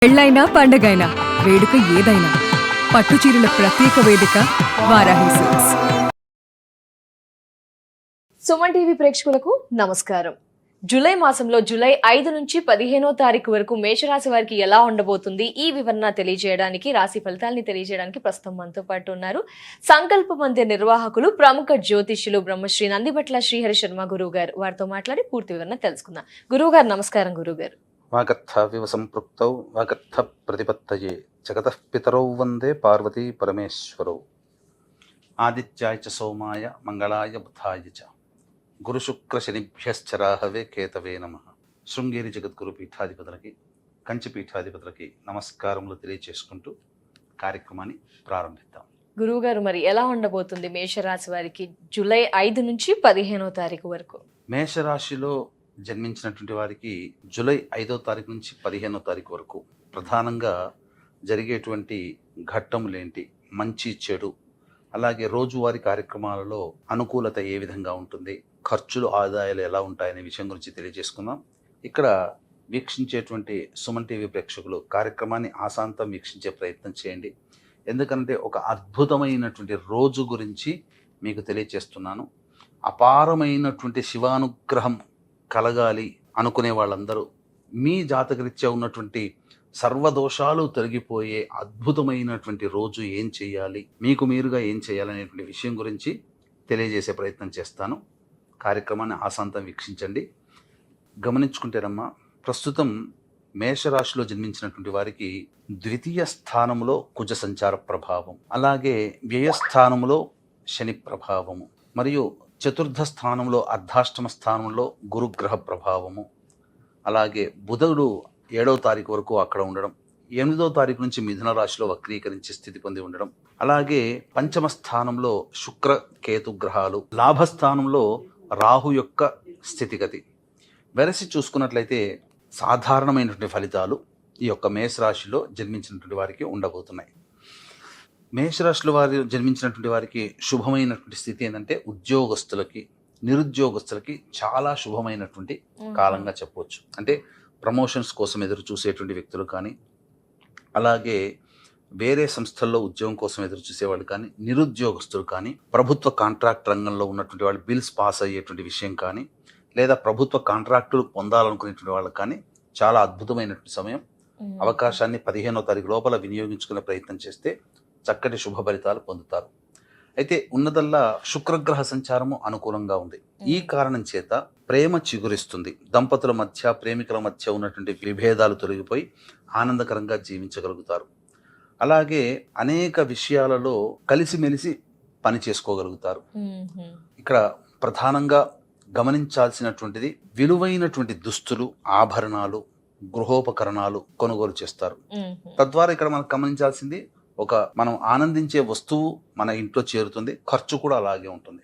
పెళ్ళైనా పండగైనా వేడుక ఏదైనా పట్టుచీరల ప్రత్యేక వేదిక వారాహి సిల్క్స్. సుమన్ టీవీ ప్రేక్షకులకు నమస్కారం. జూలై మాసంలో జూలై 5 నుంచి 15వ తారీఖు వరకు మేషరాశి వారికి ఎలా ఉండబోతుంది ఈ వివరణ తెలియజేయడానికి, రాశి ఫలితాలని తెలియజేయడానికి ప్రస్తుతం మనతో పాటు ఉన్నారు సంకల్ప మందిర నిర్వాహకులు, ప్రముఖ జ్యోతిష్యులు బ్రహ్మశ్రీ నందిబట్ల శ్రీహరి శర్మ గురువు గారు. వారితో మాట్లాడి పూర్తి వివరణ తెలుసుకుందాం. గురువు గారు నమస్కారం. గురువు గారు, వాగర్థావివ సంపృక్తౌ వాగర్థ ప్రతిపత్తయే జగతః పితరౌ వందే పార్వతీ పరమేశ్వరౌ. ఆదిత్యాయ చ సోమాయ మంగళాయ బుధాయ చ గురుశుక్ర శనిభ్యశ్చరాహవే కేతవే నమః. శృంగేరి జగద్గురు పీఠాధిపతులకి, కంచి పీఠాధిపతులకి నమస్కారములు తెలియచేసుకుంటూ కార్యక్రమాన్ని ప్రారంభిద్దాం. గురువు గారు, మరి ఎలా ఉండబోతుంది మేషరాశి వారికి జూలై 5 నుంచి 15వ తారీఖు వరకు? మేషరాశిలో జన్మించినటువంటి వారికి జూలై 5వ తారీఖు నుంచి 15వ తారీఖు వరకు ప్రధానంగా జరిగేటువంటి ఘట్టములేంటి, మంచి చెడు, అలాగే రోజువారీ కార్యక్రమాలలో అనుకూలత ఏ విధంగా ఉంటుంది, ఖర్చులు ఆదాయాలు ఎలా ఉంటాయనే విషయం గురించి తెలియజేసుకుందాం. ఇక్కడ వీక్షించేటువంటి సుమన్ టీవీ ప్రేక్షకులు కార్యక్రమాన్ని ఆశాంతం వీక్షించే ప్రయత్నం చేయండి. ఎందుకంటే ఒక అద్భుతమైనటువంటి రోజు గురించి మీకు తెలియజేస్తున్నాను. అపారమైనటువంటి శివానుగ్రహం కలగాలి అనుకునే వాళ్ళందరూ మీ జాతకరీత్యా ఉన్నటువంటి సర్వదోషాలు తొలగిపోయే అద్భుతమైనటువంటి రోజు ఏం చేయాలి, మీకు మీరుగా ఏం చేయాలనేటువంటి విషయం గురించి తెలియజేసే ప్రయత్నం చేస్తాను. కార్యక్రమాన్ని ఆశాంతం వీక్షించండి. గమనించుకుంటేనమ్మా, ప్రస్తుతం మేషరాశిలో జన్మించినటువంటి వారికి ద్వితీయ స్థానంలో కుజ సంచార ప్రభావం, అలాగే వ్యయస్థానంలో శని ప్రభావము, మరియు చతుర్థ స్థానంలో అర్ధాష్టమ స్థానంలో గురుగ్రహ ప్రభావము, అలాగే బుధుడు 7వ తారీఖు వరకు అక్కడ ఉండడం, 8వ తారీఖు నుంచి మిథున రాశిలో వక్రీకరించి స్థితి పొంది ఉండడం, అలాగే పంచమ స్థానంలో శుక్ర కేతు గ్రహాలు, లాభస్థానంలో రాహు యొక్క స్థితిగతి వెరసి చూసుకున్నట్లయితే సాధారణమైనటువంటి ఫలితాలు ఈ యొక్క మేషరాశిలో జన్మించినటువంటి వారికి ఉండబోతున్నాయి. మేషరాశిలో వారు జన్మించినటువంటి వారికి శుభమైనటువంటి స్థితి ఏంటంటే ఉద్యోగస్తులకి, నిరుద్యోగస్తులకి చాలా శుభమైనటువంటి కాలంగా చెప్పవచ్చు. అంటే ప్రమోషన్స్ కోసం ఎదురు చూసేటువంటి వ్యక్తులు కానీ, అలాగే వేరే సంస్థల్లో ఉద్యోగం కోసం ఎదురు చూసేవాళ్ళు కానీ, నిరుద్యోగస్తులు కానీ, ప్రభుత్వ కాంట్రాక్ట్ రంగంలో ఉన్నటువంటి వాళ్ళు బిల్స్ పాస్ అయ్యేటువంటి విషయం కానీ, లేదా ప్రభుత్వ కాంట్రాక్టులు పొందాలనుకునేటువంటి వాళ్ళకి కానీ చాలా అద్భుతమైనటువంటి సమయం. అవకాశాన్ని 15వ తారీఖు లోపల వినియోగించుకునే ప్రయత్నం చేస్తే చక్కటి శుభ ఫలితాలు పొందుతారు. అయితే ఉన్నదల్లా శుక్రగ్రహ సంచారము అనుకూలంగా ఉంది. ఈ కారణం చేత ప్రేమ చిగురిస్తుంది. దంపతుల మధ్య, ప్రేమికుల మధ్య ఉన్నటువంటి విభేదాలు తొలగిపోయి ఆనందకరంగా జీవించగలుగుతారు. అలాగే అనేక విషయాలలో కలిసిమెలిసి పని చేసుకోగలుగుతారు. ఇక్కడ ప్రధానంగా గమనించాల్సినటువంటిది విలువైనటువంటి దుస్తులు, ఆభరణాలు, గృహోపకరణాలు కొనుగోలు చేస్తారు. తద్వారా ఇక్కడ మనం గమనించాల్సింది, మనం ఆనందించే వస్తువు మన ఇంట్లో చేరుతుంది, ఖర్చు కూడా అలాగే ఉంటుంది.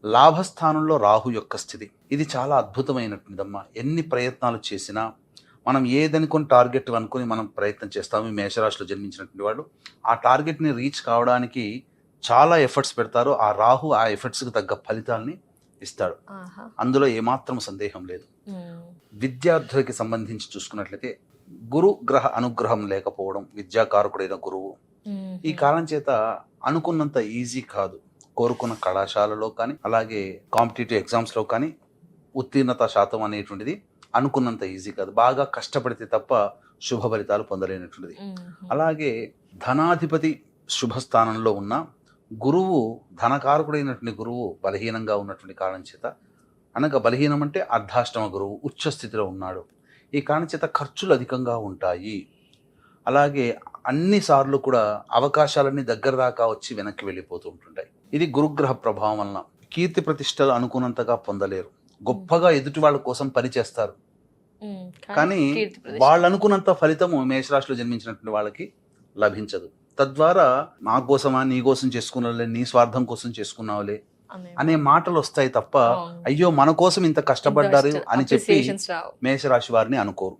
లాభస్థానంలో రాహు యొక్క స్థితి ఇది చాలా అద్భుతమైనటువంటిదమ్మా. ఎన్ని ప్రయత్నాలు చేసినా మనం ఏదనుకుని టార్గెట్ అనుకుని మనం ప్రయత్నం చేస్తాము. మేషరాశిలో జన్మించినటువంటి వాళ్ళు ఆ టార్గెట్ని రీచ్ కావడానికి చాలా ఎఫర్ట్స్ పెడతారు. ఆ రాహు ఆ ఎఫర్ట్స్కి తగ్గ ఫలితాలని ఇస్తాడు, అందులో ఏమాత్రం సందేహం లేదు. విద్యార్థులకి సంబంధించి చూసుకున్నట్లయితే గురు గ్రహ అనుగ్రహం లేకపోవడం, విద్యాకారకుడైన గురువు ఈ కారణం చేత అనుకున్నంత ఈజీ కాదు. కోరుకున్న కళాశాలలో కానీ, అలాగే కాంపిటేటివ్ ఎగ్జామ్స్లో కానీ ఉత్తీర్ణత శాతం అనేటువంటిది అనుకున్నంత ఈజీ కాదు. బాగా కష్టపడితే తప్ప శుభ ఫలితాలు పొందలేనటువంటిది. అలాగే ధనాధిపతి శుభస్థానంలో ఉన్న గురువు, ధనకారకుడైనటువంటి గురువు బలహీనంగా ఉన్నటువంటి కారణం చేత, అనగా బలహీనం అంటే అర్ధాష్టమ గురువు ఉచ్చ స్థితిలో ఉన్నాడు. ఈ కారణం చేత ఖర్చులు అధికంగా ఉంటాయి. అలాగే అన్నిసార్లు కూడా అవకాశాలన్నీ దగ్గర దాకా వచ్చి వెనక్కి వెళ్ళిపోతూ ఉంటుంటాయి. ఇది గురుగ్రహ ప్రభావం వలన కీర్తి ప్రతిష్టలు అనుకున్నంతగా పొందలేరు. గొప్పగా ఎదుటి వాళ్ళ కోసం పనిచేస్తారు, కానీ వాళ్ళు అనుకున్నంత ఫలితము మేషరాశిలో జన్మించినటువంటి వాళ్ళకి లభించదు. తద్వారా నా కోసమా, నీ కోసం చేసుకున్నావులే, నీ స్వార్థం కోసం చేసుకున్నావులే అనే మాటలు వస్తాయి తప్ప, అయ్యో మన కోసం ఇంత కష్టపడ్డారు అని చెప్పి మేషరాశి వారిని అనుకోరు.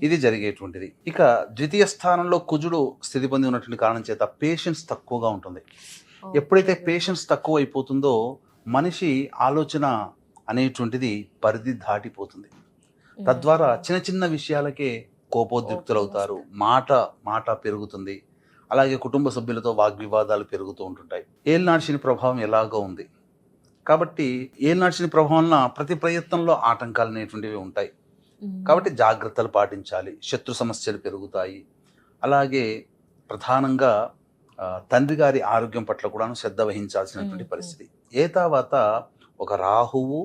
ఇది జరిగేటువంటిది. ఇక ద్వితీయ స్థానంలో కుజుడు స్థితి పొంది ఉన్నటువంటి కారణం చేత పేషెన్స్ తక్కువగా ఉంటుంది. ఎప్పుడైతే పేషెన్స్ తక్కువ అయిపోతుందో మనిషి ఆలోచన అనేటువంటిది పరిధి దాటిపోతుంది. తద్వారా చిన్న చిన్న విషయాలకే కోపోద్రిక్తులవుతారు, మాట పెరుగుతుంది. అలాగే కుటుంబ సభ్యులతో వాగ్వివాదాలు పెరుగుతూ ఉంటుంటాయి. ఏలినాటి శని ప్రభావం ఎలాగో ఉంది కాబట్టి ఏలినాటి శని ప్రభావం వలన ప్రతి ప్రయత్నంలో ఆటంకాలు అనేటువంటివి ఉంటాయి. కాబట్టి జాగ్రత్తలు పాటించాలి. శత్రు సమస్యలు పెరుగుతాయి. అలాగే ప్రధానంగా తండ్రి గారి ఆరోగ్యం పట్ల కూడా శ్రద్ధ వహించాల్సినటువంటి పరిస్థితి. తర్వాత ఒక రాహువు,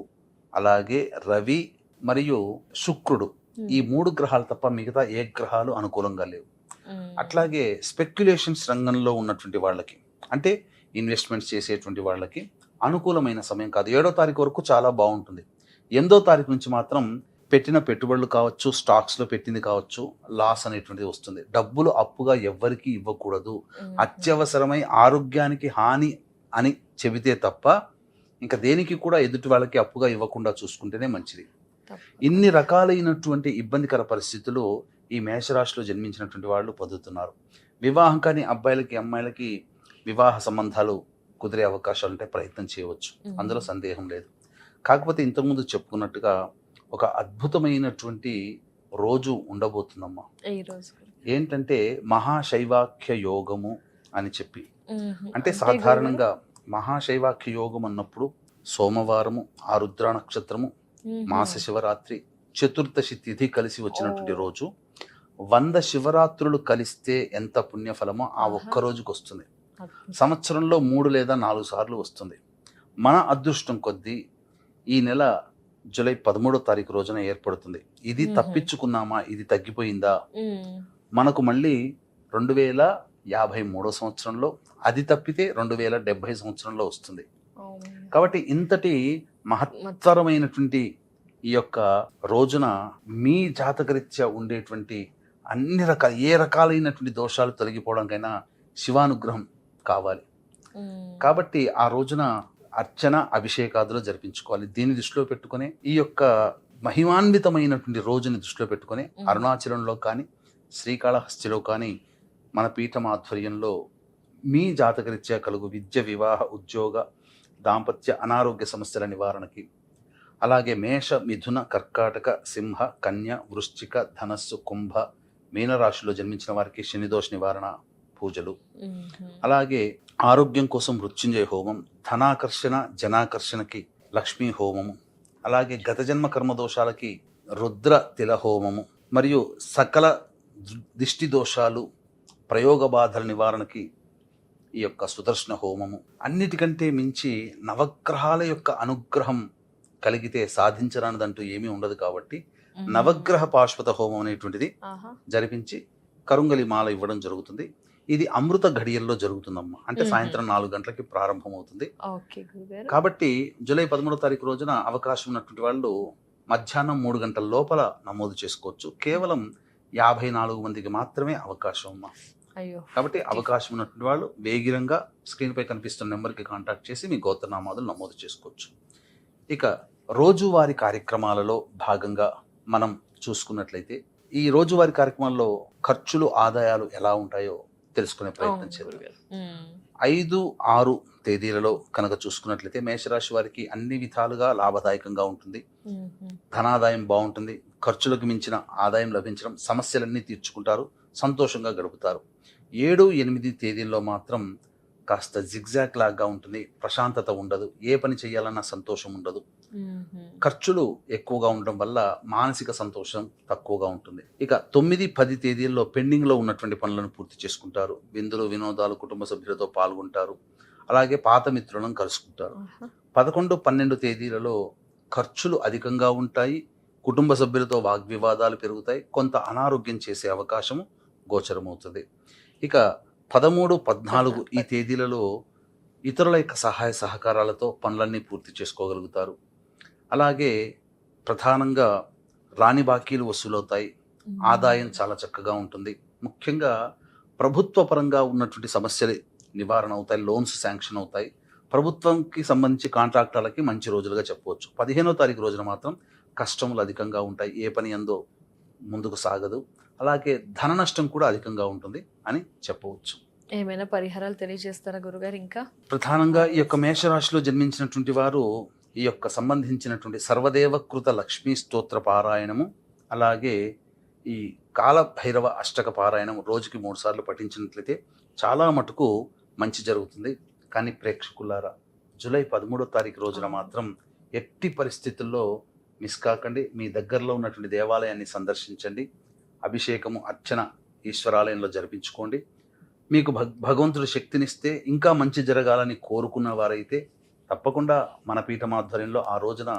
అలాగే రవి మరియు శుక్రుడు, ఈ 3 గ్రహాలు తప్ప మిగతా ఏ గ్రహాలు అనుకూలంగా లేవు. అట్లాగే స్పెక్యులేషన్స్ రంగంలో ఉన్నటువంటి వాళ్ళకి, అంటే ఇన్వెస్ట్మెంట్స్ చేసేటువంటి వాళ్ళకి అనుకూలమైన సమయం కాదు. 7వ తారీఖు వరకు చాలా బాగుంటుంది. 8వ తారీఖు నుంచి మాత్రం పెట్టిన పెట్టుబడులు కావచ్చు, స్టాక్స్లో పెట్టింది కావచ్చు, లాస్ అనేటువంటిది వస్తుంది. డబ్బులు అప్పుగా ఎవ్వరికీ ఇవ్వకూడదు. అత్యవసరమై ఆరోగ్యానికి హాని అని చెబితే తప్ప ఇంకా దేనికి కూడా ఎదుటి వాళ్ళకి అప్పుగా ఇవ్వకుండా చూసుకుంటేనే మంచిది. ఇన్ని రకాలైనటువంటి ఇబ్బందికర పరిస్థితులు ఈ మేషరాశిలో జన్మించినటువంటి వాళ్ళు పొందుతున్నారు. వివాహం కాని అబ్బాయిలకి అమ్మాయిలకి వివాహ సంబంధాలు కుదిరే అవకాశాలు ఉంటే ప్రయత్నం చేయవచ్చు, అందులో సందేహం లేదు. కాకపోతే ఇంతకుముందు చెప్పుకున్నట్టుగా ఒక అద్భుతమైనటువంటి రోజు ఉండబోతుందమ్మా. ఏంటంటే మహాశైవాఖ్య యోగము అని చెప్పి, అంటే సాధారణంగా మహాశైవాఖ్య యోగం అన్నప్పుడు సోమవారము, ఆరుద్ర నక్షత్రము, మాస శివరాత్రి, చతుర్దశి తిథి కలిసి వచ్చినటువంటి రోజు. 100 శివరాత్రులు కలిస్తే ఎంత పుణ్యఫలమో ఆ ఒక్క రోజుకి వస్తుంది. సంవత్సరంలో 3 లేదా 4 సార్లు వస్తుంది. మన అదృష్టం కొద్దీ ఈ నెల జూలై 13వ తారీఖు రోజున ఏర్పడుతుంది. ఇది తప్పించుకున్నామా, ఇది తగ్గిపోయిందా, మనకు మళ్ళీ 2053 సంవత్సరంలో, అది తప్పితే 2070 సంవత్సరంలో వస్తుంది. కాబట్టి ఇంతటి మహత్తరమైనటువంటి ఈ యొక్క రోజున మీ జాతకరీత్యా ఉండేటువంటి అన్ని రకాల ఏ రకాలైనటువంటి దోషాలు తొలగిపోవడానికైనా శివానుగ్రహం కావాలి. కాబట్టి ఆ రోజున అర్చన, అభిషేకాదులు జరిపించుకోవాలి. దీన్ని దృష్టిలో పెట్టుకుని ఈ యొక్క మహిమాన్వితమైనటువంటి రోజుని దృష్టిలో పెట్టుకుని అరుణాచలంలో కానీ, శ్రీకాళహస్తిలో కానీ మన పీఠం ఆధ్వర్యంలో మీ జాతకరీత్యా కలుగు విద్య, వివాహ, ఉద్యోగ, దాంపత్య, అనారోగ్య సమస్యల నివారణకి, అలాగే మేష, మిథున, కర్కాటక, సింహ, కన్య, వృశ్చిక, ధనస్సు, కుంభ, మీనరాశిలో జన్మించిన వారికి శనిదోష నివారణ పూజలు, అలాగే ఆరోగ్యం కోసం మృత్యుంజయ హోమం, ధనాకర్షణ, జనాకర్షణకి లక్ష్మీ హోమము, అలాగే గత జన్మ కర్మదోషాలకి రుద్ర తిల హోమము, మరియు సకల దిష్టి దోషాలు, ప్రయోగ బాధల నివారణకి ఈ యొక్క సుదర్శన హోమము. అన్నిటికంటే మించి నవగ్రహాల యొక్క అనుగ్రహం కలిగితే సాధించరానిదంటూ ఏమీ ఉండదు. కాబట్టి నవగ్రహ పాశ్వత హోమం అనేటువంటిది జరిపించి కరుంగలి మాల ఇవ్వడం జరుగుతుంది. ఇది అమృత ఘడియల్లో జరుగుతుందమ్మా. అంటే సాయంత్రం 4 గంటలకి ప్రారంభమవుతుంది. కాబట్టి జూలై 13వ తారీఖు రోజున అవకాశం ఉన్నటువంటి వాళ్ళు మధ్యాహ్నం 3 గంటల లోపల నమోదు చేసుకోవచ్చు. కేవలం 54 మందికి మాత్రమే అవకాశం అమ్మా. కాబట్టి అవకాశం ఉన్నటువంటి వాళ్ళు వేగిరంగా స్క్రీన్ పై కనిపిస్తున్న నెంబర్కి కాంటాక్ట్ చేసి మీ గోత్రనామాదులు నమోదు చేసుకోవచ్చు. ఇక రోజువారీ కార్యక్రమాలలో భాగంగా మనం చూసుకున్నట్లయితే ఈ రోజువారీ కార్యక్రమాల్లో ఖర్చులు, ఆదాయాలు ఎలా ఉంటాయో తెలుసుకునే ప్రయత్నం చేద్దాం. 5, 6 తేదీలలో కనుక చూసుకున్నట్లయితే మేషరాశి వారికి అన్ని విధాలుగా లాభదాయకంగా ఉంటుంది. ధనాదాయం బాగుంటుంది. ఖర్చులకు మించిన ఆదాయం లభించడం, సమస్యలన్నీ తీర్చుకుంటారు, సంతోషంగా గడుపుతారు. 7, 8 తేదీల్లో మాత్రం కాస్త జిగ్జాగ్ లాగా ఉంటుంది. ప్రశాంతత ఉండదు. ఏ పని చేయాలన్నా సంతోషం ఉండదు. ఖర్చులు ఎక్కువగా ఉండడం వల్ల మానసిక సంతోషం తక్కువగా ఉంటుంది. ఇక 9, 10 తేదీల్లో పెండింగ్లో ఉన్నటువంటి పనులను పూర్తి చేసుకుంటారు. విందులు, వినోదాలు, కుటుంబ సభ్యులతో పాల్గొంటారు. అలాగే పాత మిత్రులను కలుసుకుంటారు. 11, 12 తేదీలలో ఖర్చులు అధికంగా ఉంటాయి. కుటుంబ సభ్యులతో వాగ్వివాదాలు పెరుగుతాయి. కొంత అనారోగ్యం చేసే అవకాశము గోచరమవుతుంది. ఇక 13, 14 ఈ తేదీలలో ఇతరుల యొక్క సహాయ సహకారాలతో పనులన్నీ పూర్తి చేసుకోగలుగుతారు. అలాగే ప్రధానంగా రాని బాకీలు వసూలవుతాయి. ఆదాయం చాలా చక్కగా ఉంటుంది. ముఖ్యంగా ప్రభుత్వ పరంగా ఉన్నటువంటి సమస్యలు నివారణ అవుతాయి. లోన్స్ శాంక్షన్ అవుతాయి. ప్రభుత్వంకి సంబంధించి కాంట్రాక్టర్లకి మంచి రోజులుగా చెప్పవచ్చు. 15వ తారీఖు రోజున మాత్రం కష్టములు అధికంగా ఉంటాయి. ఏ పని ఎందో ముందుకు సాగదు. అలాగే ధన నష్టం కూడా అధికంగా ఉంటుంది అని చెప్పవచ్చు. ఏమైనా పరిహారాలు తెలియజేస్తారా గురుగారు? ఇంకా ప్రధానంగా ఈ యొక్క మేషరాశిలో జన్మించినటువంటి వారు ఈ యొక్క సంబంధించినటువంటి సర్వదేవకృత లక్ష్మీ స్తోత్ర పారాయణము, అలాగే ఈ కాలభైరవ అష్టక పారాయణం రోజుకి 3 సార్లు పఠించినట్లయితే చాలా మటుకు మంచి జరుగుతుంది. కానీ ప్రేక్షకులారా, జూలై 13వ తారీఖు రోజున మాత్రం ఎట్టి పరిస్థితుల్లో మిస్ కాకండి. మీ దగ్గరలో ఉన్నటువంటి దేవాలయాన్ని సందర్శించండి. అభిషేకము, అర్చన ఈశ్వరాలయంలో జరిపించుకోండి. మీకు భగవంతుడు శక్తినిస్తే ఇంకా మంచి జరగాలని కోరుకున్న వారైతే తప్పకుండా మన పీఠం ఆధ్వర్యంలో ఆ రోజున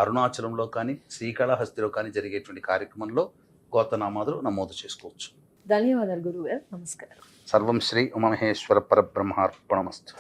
అరుణాచలంలో కానీ శ్రీకాళహస్తిలో కానీ జరిగేటువంటి కార్యక్రమంలో గోత్రనామాదులు నమోదు చేసుకోవచ్చు. ధన్యవాదాలు గురువు గారు. నమస్కారం. సర్వం శ్రీ ఉమామహేశ్వర పరబ్రహ్మార్పణమస్తు.